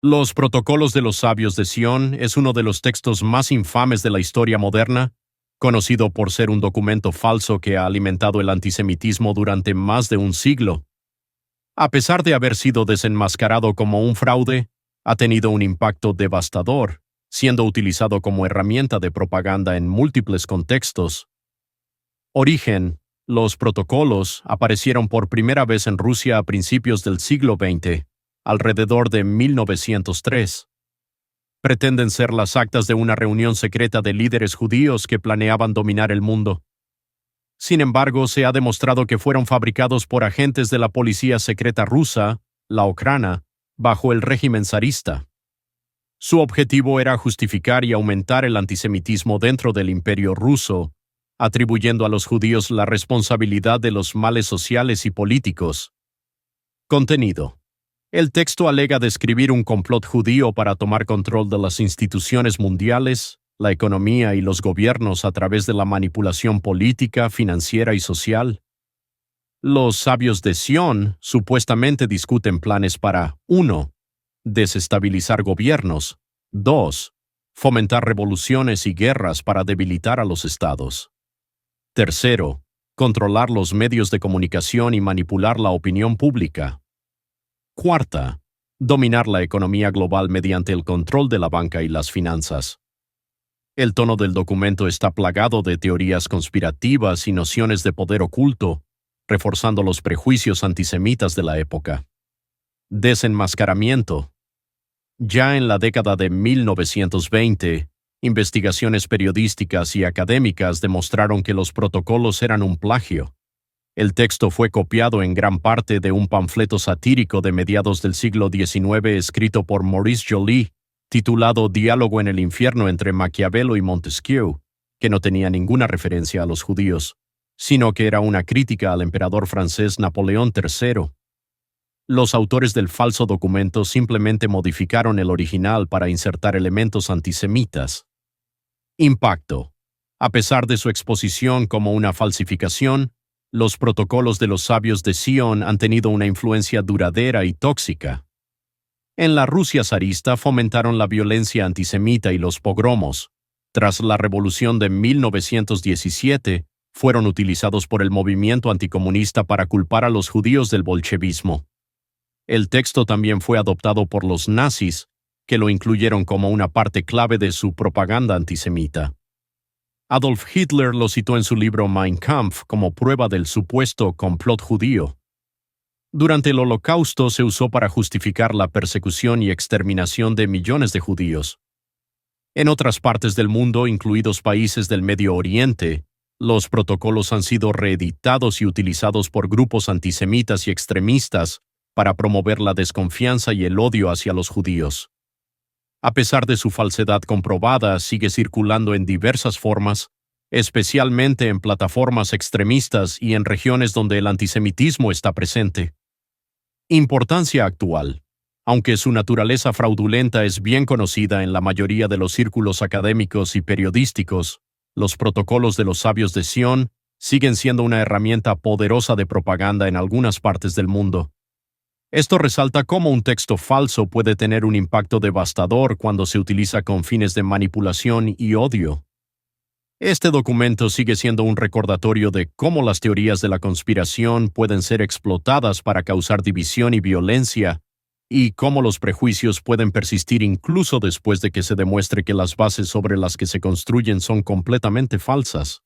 Los Protocolos de los Sabios de Sion es uno de los textos más infames de la historia moderna, conocido por ser un documento falso que ha alimentado el antisemitismo durante más de un siglo. A pesar de haber sido desenmascarado como un fraude, ha tenido un impacto devastador, siendo utilizado como herramienta de propaganda en múltiples contextos. Origen: los protocolos aparecieron por primera vez en Rusia a principios del siglo XX, alrededor de 1903. Pretenden ser las actas de una reunión secreta de líderes judíos que planeaban dominar el mundo. Sin embargo, se ha demostrado que fueron fabricados por agentes de la policía secreta rusa, la Okhrana, bajo el régimen zarista. Su objetivo era justificar y aumentar el antisemitismo dentro del Imperio ruso, atribuyendo a los judíos la responsabilidad de los males sociales y políticos. Contenido: el texto alega describir un complot judío para tomar control de las instituciones mundiales, la economía y los gobiernos a través de la manipulación política, financiera y social. Los sabios de Sion supuestamente discuten planes para 1. Desestabilizar gobiernos. 2. Fomentar revoluciones y guerras para debilitar a los estados. 3. Controlar los medios de comunicación y manipular la opinión pública. 4. Dominar la economía global mediante el control de la banca y las finanzas. El tono del documento está plagado de teorías conspirativas y nociones de poder oculto, reforzando los prejuicios antisemitas de la época. Desenmascaramiento. Ya en la década de 1920, investigaciones periodísticas y académicas demostraron que los protocolos eran un plagio. El texto fue copiado en gran parte de un panfleto satírico de mediados del siglo XIX escrito por Maurice Joly, titulado Diálogo en el infierno entre Maquiavelo y Montesquieu, que no tenía ninguna referencia a los judíos, sino que era una crítica al emperador francés Napoleón III. Los autores del falso documento simplemente modificaron el original para insertar elementos antisemitas. Impacto. A pesar de su exposición como una falsificación, los protocolos de los sabios de Sion han tenido una influencia duradera y tóxica. En la Rusia zarista fomentaron la violencia antisemita y los pogromos. Tras la revolución de 1917, fueron utilizados por el movimiento anticomunista para culpar a los judíos del bolchevismo. El texto también fue adoptado por los nazis, que lo incluyeron como una parte clave de su propaganda antisemita. Adolf Hitler lo citó en su libro Mein Kampf como prueba del supuesto complot judío. Durante el Holocausto se usó para justificar la persecución y exterminación de millones de judíos. En otras partes del mundo, incluidos países del Medio Oriente, los protocolos han sido reeditados y utilizados por grupos antisemitas y extremistas para promover la desconfianza y el odio hacia los judíos. A pesar de su falsedad comprobada, sigue circulando en diversas formas, especialmente en plataformas extremistas y en regiones donde el antisemitismo está presente. Importancia actual. Aunque su naturaleza fraudulenta es bien conocida en la mayoría de los círculos académicos y periodísticos, los protocolos de los sabios de Sion siguen siendo una herramienta poderosa de propaganda en algunas partes del mundo. Esto resalta cómo un texto falso puede tener un impacto devastador cuando se utiliza con fines de manipulación y odio. Este documento sigue siendo un recordatorio de cómo las teorías de la conspiración pueden ser explotadas para causar división y violencia, y cómo los prejuicios pueden persistir incluso después de que se demuestre que las bases sobre las que se construyen son completamente falsas.